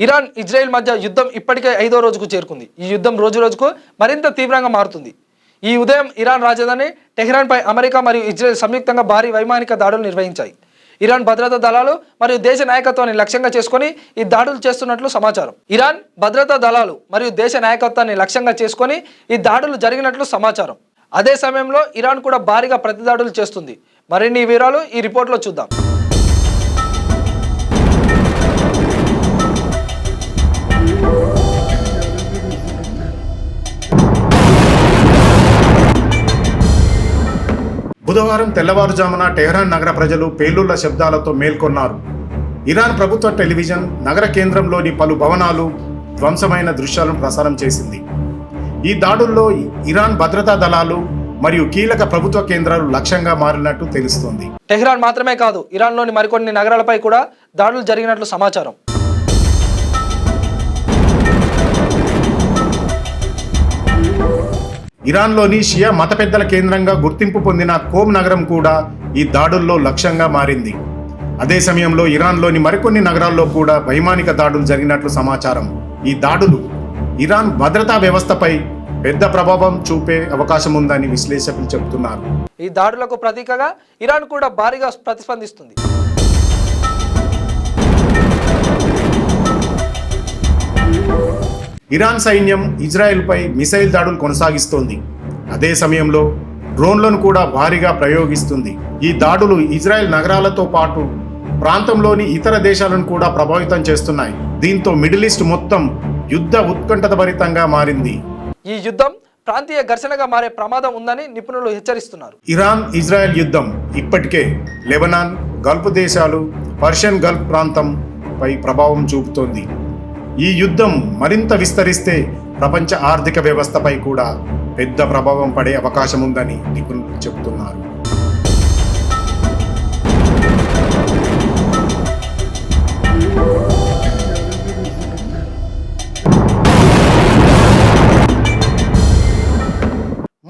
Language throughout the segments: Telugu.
ఇరాన్ ఇజ్రాయెల్ మధ్య యుద్ధం ఇప్పటికే 5వ రోజుకు చేరుకుంది. ఈ యుద్ధం రోజు రోజుకు మరింత తీవ్రంగా మారుతుంది. ఈ ఉదయం ఇరాన్ రాజధాని టెహ్రాన్పై అమెరికా మరియు ఇజ్రాయెల్ సంయుక్తంగా భారీ వైమానిక దాడులు నిర్వహించాయి. ఇరాన్ భద్రతా దళాలు మరియు దేశ నాయకత్వాన్ని లక్ష్యంగా చేసుకొని ఈ దాడులు చేస్తున్నట్లు సమాచారం. ఇరాన్ భద్రతా దళాలు మరియు దేశ నాయకత్వాన్ని లక్ష్యంగా చేసుకొని ఈ దాడులు జరిగినట్లు సమాచారం. అదే సమయంలో ఇరాన్ కూడా భారీగా ప్రతిదాడులు చేస్తుంది. మరిన్ని వివరాలు ఈ రిపోర్ట్లో చూద్దాం. బుధవారం తెల్లవారుజామున టెహ్రాన్ నగర ప్రజలు పేలుళ్ల శబ్దాలతో మేల్కొన్నారు. ఇరాన్ ప్రభుత్వ టెలివిజన్ నగర కేంద్రంలోని పలు భవనాలు ధ్వంసమైన దృశ్యాలను ప్రసారం చేసింది. ఈ దాడుల్లో ఇరాన్ భద్రతా దళాలు మరియు కీలక ప్రభుత్వ కేంద్రాలు లక్ష్యంగా మారినట్టు తెలుస్తోంది. టెహ్రాన్ మాత్రమే కాదు, ఇరాన్లోని మరికొన్ని నగరాలపై కూడా దాడులు జరిగినట్లు సమాచారం. ఇరాన్లోని షియా మత పెద్దల కేంద్రంగా గుర్తింపు పొందిన కోమ్ నగరం కూడా ఈ దాడుల్లో లక్ష్యంగా మారింది. అదే సమయంలో ఇరాన్లోని మరికొన్ని నగరాల్లో కూడా వైమానిక దాడులు జరిగినట్లు సమాచారం. ఈ దాడులు ఇరాన్ భద్రతా వ్యవస్థపై పెద్ద ప్రభావం చూపే అవకాశం ఉందని విశ్లేషకులు చెబుతున్నారు. ఈ దాడులకు ప్రతీకగా ఇరాన్ కూడా భారీగా ప్రతిస్పందిస్తుంది. ఇరాన్ సైన్యం ఇజ్రాయెల్పై మిసైల్ దాడులు కొనసాగిస్తోంది. అదే సమయంలో డ్రోన్లను కూడా భారీగా ప్రయోగిస్తుంది. ఈ దాడులు ఇజ్రాయెల్ నగరాలతో పాటు ప్రాంతంలోని ఇతర దేశాలను కూడా ప్రభావితం చేస్తున్నాయి. దీంతో మిడిల్ ఈస్ట్ మొత్తం యుద్ధ ఉత్కంఠభరితంగా మారింది. ఈ యుద్ధం ప్రాంతీయ ఘర్షణగా మారే ప్రమాదం ఉందని నిపుణులు హెచ్చరిస్తున్నారు. ఇరాన్ ఇజ్రాయెల్ యుద్ధం ఇప్పటికే లెబనాన్, గల్ఫ్ దేశాలు, పర్షియన్ గల్ఫ్ ప్రాంతం పై ప్రభావం చూపుతోంది. ఈ యుద్ధం మరింత విస్తరిస్తే ప్రపంచ ఆర్థిక వ్యవస్థపై కూడా పెద్ద ప్రభావం పడే అవకాశం ఉందని నిపుణులు చెబుతున్నారు.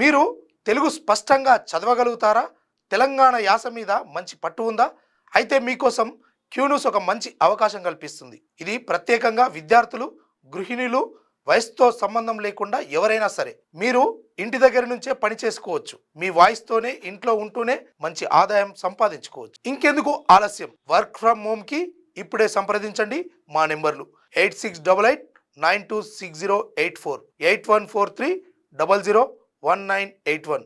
మీరు తెలుగు స్పష్టంగా చదవగలుగుతారా? తెలంగాణ యాస మీద మంచి పట్టు ఉందా? అయితే మీకోసం క్యూన్యూస్ ఒక మంచి అవకాశం కల్పిస్తుంది. ఇది ప్రత్యేకంగా విద్యార్థులు, గృహిణులు, వయసుతో సంబంధం లేకుండా ఎవరైనా సరే మీరు ఇంటి దగ్గర నుంచే పని చేసుకోవచ్చు. మీ వాయిస్తోనే ఇంట్లో ఉంటూనే మంచి ఆదాయం సంపాదించుకోవచ్చు. ఇంకెందుకు ఆలస్యం? వర్క్ ఫ్రమ్ హోమ్ కి ఇప్పుడే సంప్రదించండి. మా నెంబర్లు 8688926084, 8143001981.